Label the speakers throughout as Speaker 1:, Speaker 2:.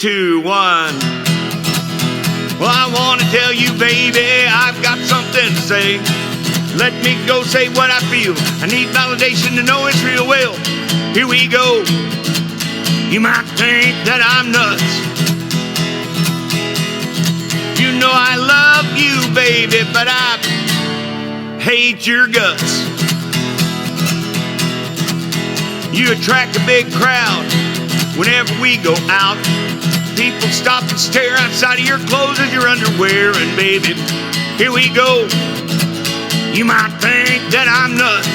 Speaker 1: 2, 1. Well, I want to tell you, baby, I've got something to say. Let me go say what I feel. I need validation to know it's real well. Here we go. You might think that I'm nuts. You know I love you, baby, but I hate your guts. You attract a big crowd whenever we go out. People stop and stare outside of your clothes as your underwear. And baby, here we go. You might think that I'm nuts.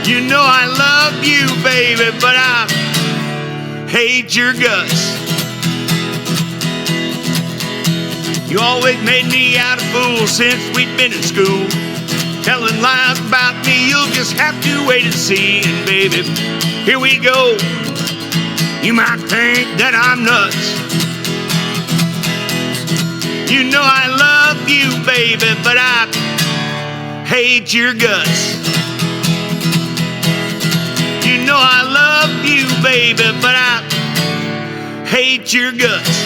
Speaker 1: You know I love you, baby, but I hate your guts. You always made me out a fool since we'd been in school. Telling lies about me, you'll just have to wait and see. And baby, here we go. You might think that I'm nuts. You know I love you, baby, but I hate your guts. You know I love you, baby, but I hate your guts.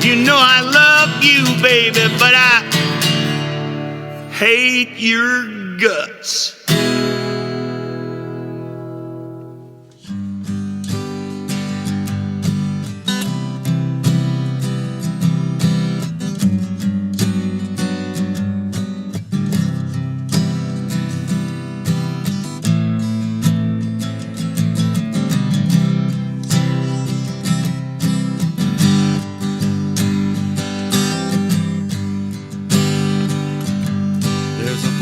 Speaker 1: You know I love you, baby, but I hate your guts.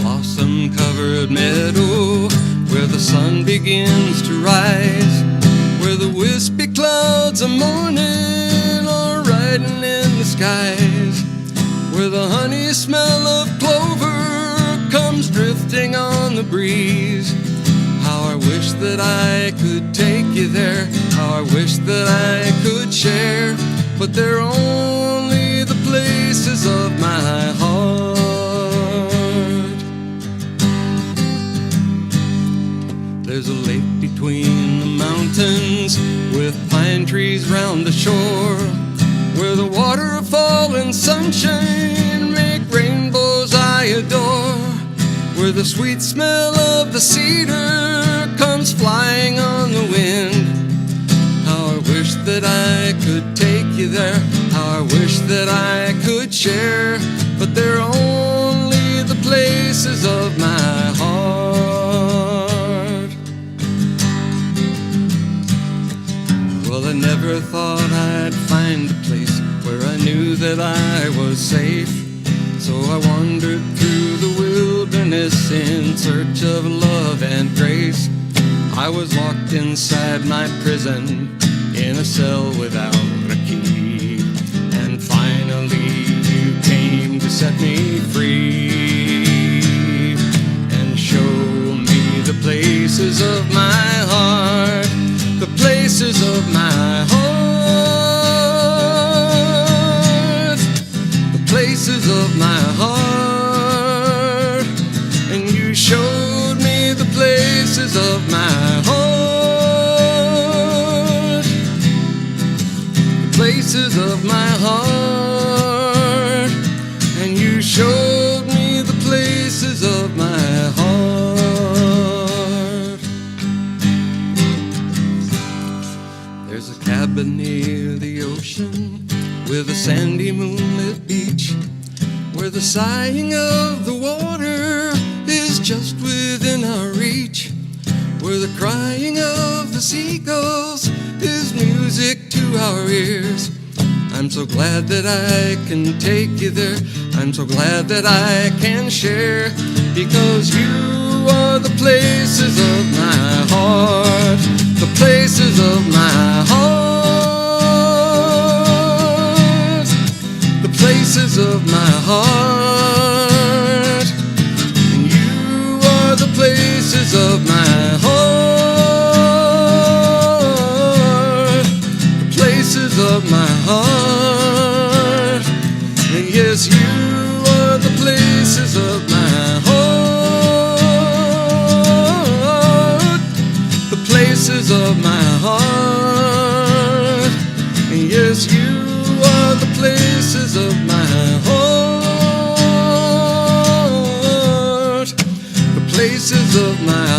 Speaker 2: Blossom-covered meadow where the sun begins to rise, where the wispy clouds of morning are riding in the skies, where the honey smell of clover comes drifting on the breeze. How I wish that I could take you there, how I wish that I could share, but they're only the places of my heart. There's a lake between the mountains with pine trees round the shore, where the waterfall and sunshine make rainbows I adore, where the sweet smell of the cedar comes flying on the wind. How I wish that I could take you there, how I wish that I could share, but they're only the places of my heart. Well, I never thought I'd find a place where I knew that I was safe, so I wandered through the wilderness in search of love and grace. I was locked inside my prison in a cell without a key, and finally you came to set me free and show me the places of my heart, the places of my heart, the places of my heart. And you showed me the places of my heart, the places of my heart. And you showed me the places of my heart. There's a cabin near the ocean with a sandy moonlit beach, where the sighing of the water is just within our reach, where the crying of the seagulls is music to our ears. I'm so glad that I can take you there, I'm so glad that I can share, because you are the places of my heart, the places of my heart, the places of my heart. And you are the places of my heart, the places of my heart. And yes, you are the places of my heart, the places of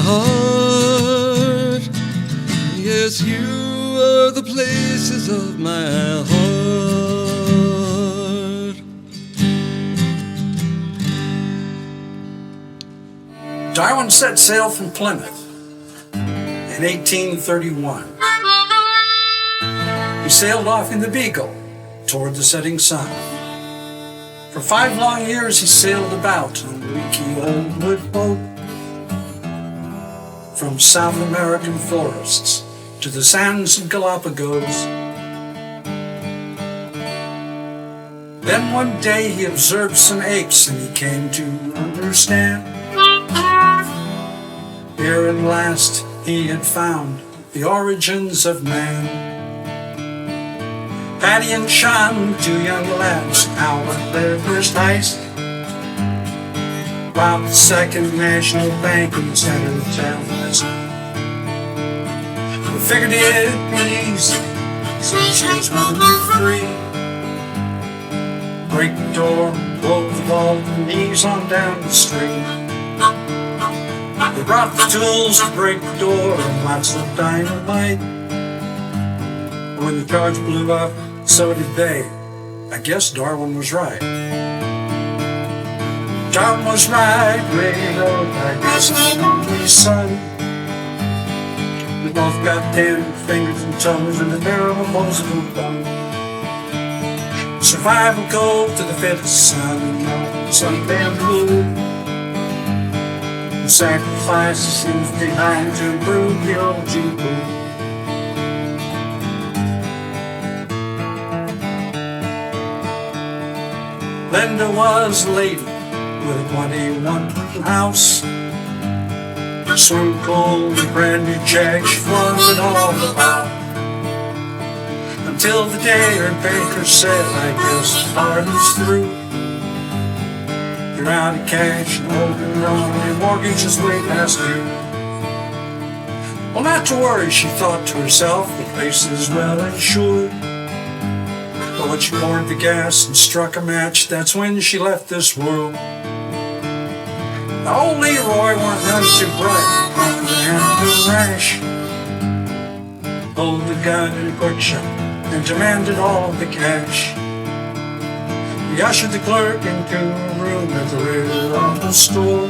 Speaker 2: heart. Yes, you are the places of my heart.
Speaker 3: Darwin set sail from Plymouth in 1831. He sailed off in the Beagle toward the setting sun. For 5 long years he sailed about on the leaky old wood boat, from South American forests to the sands of Galapagos. Then one day he observed some apes and he came to understand. Here at last he had found the origins of man. Patty and Sean, 2 young lads, out at their first heist, robbed the Second National Bank in the center of town. We figured it'd be easy, since she was running free. Break the door, close the vault, and ease on down the street. They brought the tools to break the door and lots of dynamite. When the charge blew up, so did they. I guess Darwin was right. Darwin was right, radio, I guess I'm only son. We both got 10 fingers and toes and the barrel of opposable bone. Survival go to the fittest, son, and some damn blue. The sacrifices seems behind to improve the old G-Boo. Linda was a lady with a 21 house. Swim pool and brand new jag, she flung it all about. Until the day her banker said, I guess the party's through. You're out of cash and holding on, your mortgage is way past due. Well, not to worry, she thought to herself, the place is well insured. But when she poured the gas and struck a match, that's when she left this world. Now, old Leroy weren't none too bright, on the hand of rash. Pulled the gun in a quick shot and demanded all the cash. He ushered the clerk into a room at the rear of the store,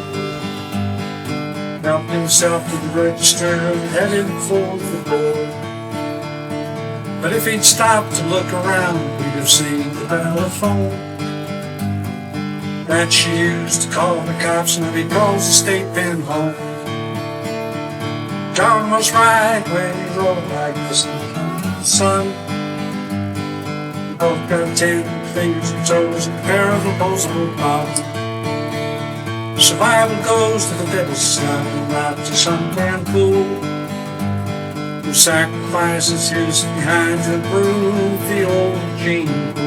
Speaker 3: helped himself to the register and headed for the door. But if he'd stopped to look around, we'd have seen the telephone that she used to call the cops when he calls the state pen home. John was right when he wrote like this, son. We both got 10 fingers and toes and a pair of opposable palms. Survival goes to the fittest, son, not to some damn fool who sacrifices his behind to improve the old gene pool.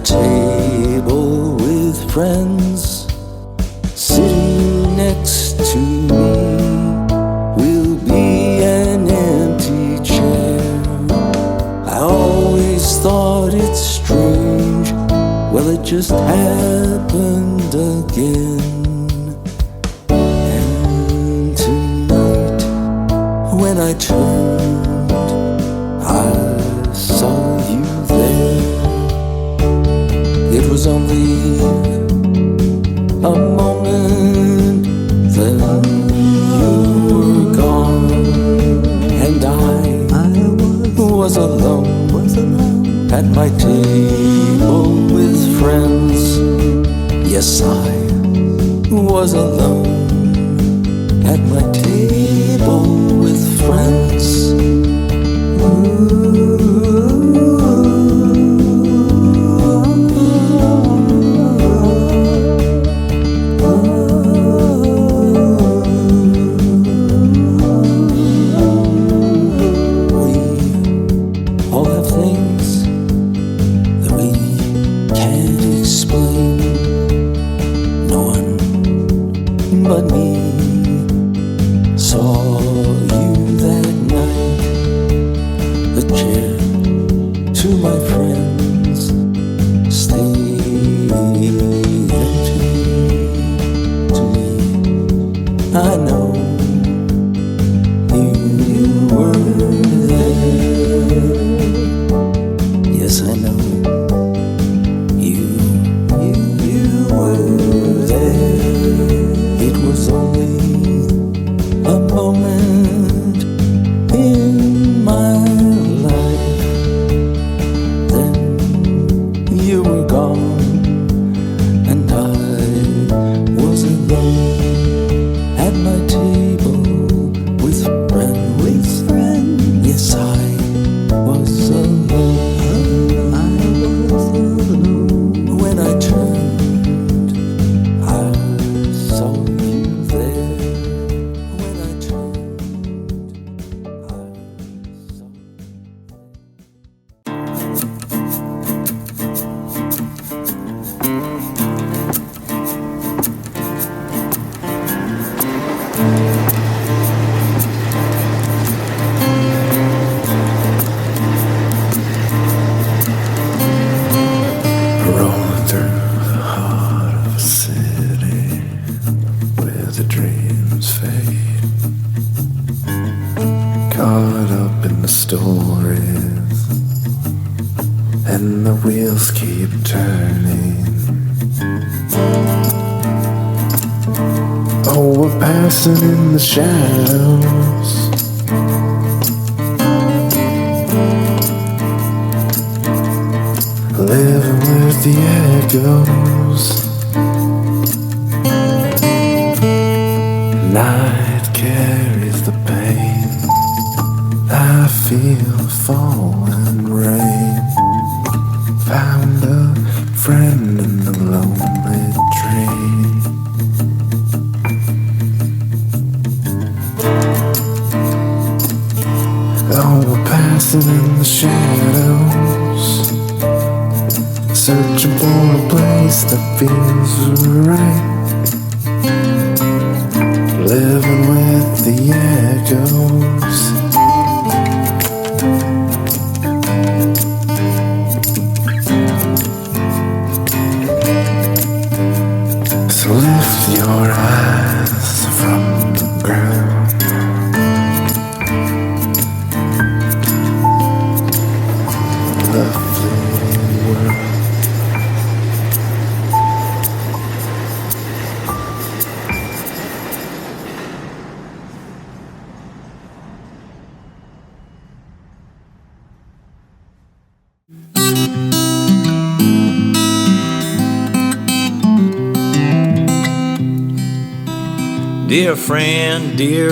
Speaker 4: Table with friends sitting next to me will be an empty chair. I always thought it strange, well it just happened again. And tonight when I turned, I saw you there. It was only a moment, then you were gone, and I was alone at my table with friends. Yes, I was alone at my table with friends. Ooh. you that night. The chair to my friends stayed empty. To me, I know you were there. Yes, I know you were there. It was only a moment in my life. Then you were gone, and I was alone at my table with friends. Yes, I was alone. When I turned, I saw you there. When I turned, I saw you. Rolling through the heart of a city where the dreams fade, caught up in the stories, and the wheels keep turning. Oh, we're passing in the shadows, living with the echoes. Night carries the pain. I feel falling rain. Found a friend in the lonely tree. Oh, we're passing in the shadows, searching for a place that feels right, living with the echoes. So lift your eyes from the ground. Lovely world.
Speaker 1: Dear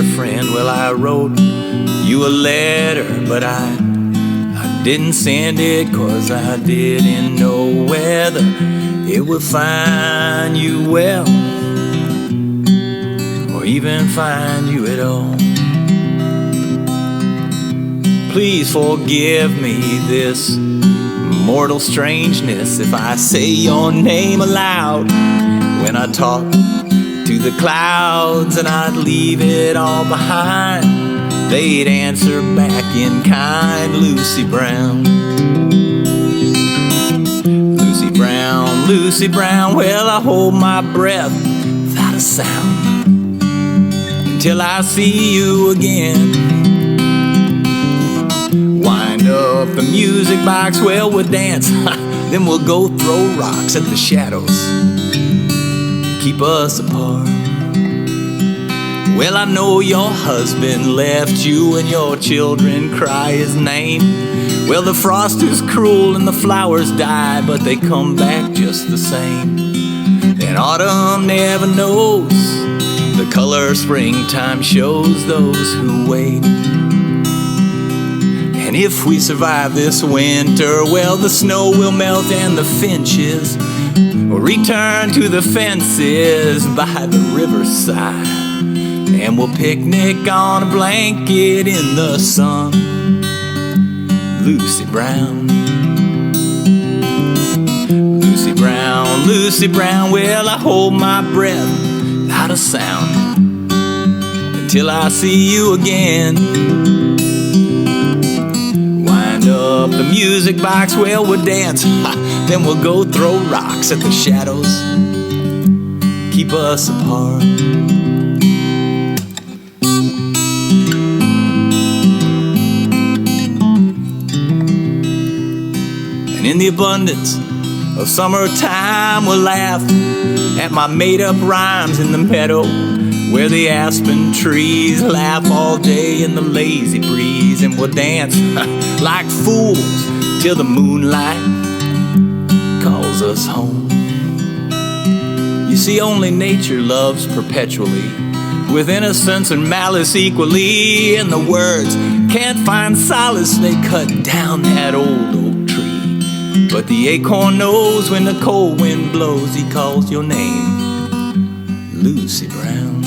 Speaker 1: friend, well, I wrote you a letter, but I didn't send it 'cause I didn't know whether it would find you well or even find you at all. Please forgive me this mortal strangeness if I say your name aloud when I talk to the clouds, and I'd leave it all behind. They'd answer back in kind. Lucy Brown, Lucy Brown, Lucy Brown. Well, I hold my breath without a sound until I see you again. Wind up the music box, well, we'll dance, then we'll go throw rocks at the shadows keep us apart. Well, I know your husband left you and your children cry his name. Well, the frost is cruel and the flowers die, but they come back just the same. And autumn never knows the color springtime shows those who wait. And if we survive this winter, well, the snow will melt and the finches will return to the fences by the riverside, and we'll picnic on a blanket in the sun. Lucy Brown, Lucy Brown, Lucy Brown. Well, I hold my breath without a sound
Speaker 5: till I see you again. Wind up the music box, well, we'll dance, then we'll go throw rocks at the shadows keep us apart. And in the abundance of summertime, we'll laugh at my made-up rhymes in the meadow, where the aspen trees laugh all day in the lazy breeze. And we'll dance like fools till the moonlight calls us home. You see, only nature loves perpetually, with innocence and malice equally. And the words can't find solace, they cut down that old oak tree. But the acorn knows when the cold wind blows, he calls your name, Lucy Brown.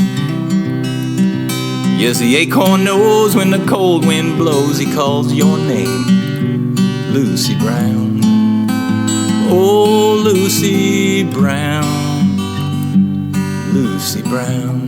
Speaker 5: Yes, the acorn knows when the cold wind blows, he calls your name, Lucy Brown. Oh, Lucy Brown, Lucy Brown.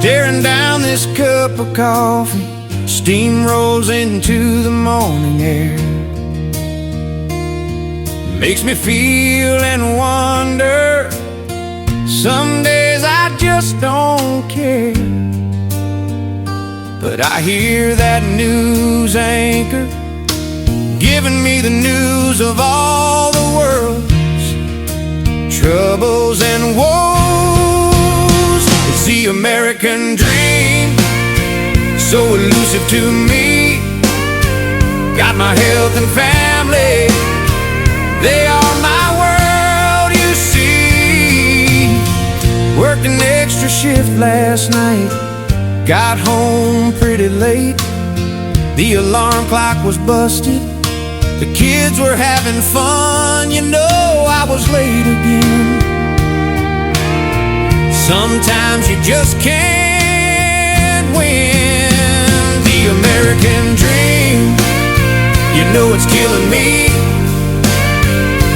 Speaker 6: Staring down this cup of coffee, steam rolls into the morning air. Makes me feel and wonder. Some days I just don't care. But I hear that news anchor giving me the news of all the world's troubles and woes. It's the American dream, so elusive to me. Got my health and family, they are my world, you see. Worked an extra shift last night, got home pretty late. The alarm clock was busted, the kids were having fun. You know I was late again. Sometimes you just can't win. The American dream, you know it's killing me.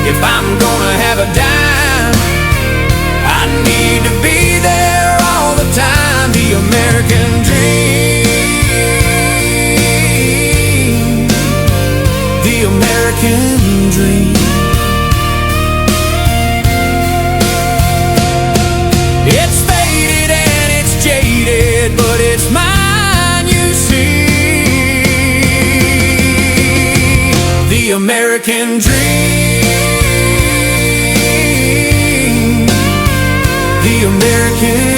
Speaker 6: If I'm gonna have a dime, I need to be there all the time. The American dream, the American dream. It's faded and it's jaded, but it's mine, you see. The American dream, the American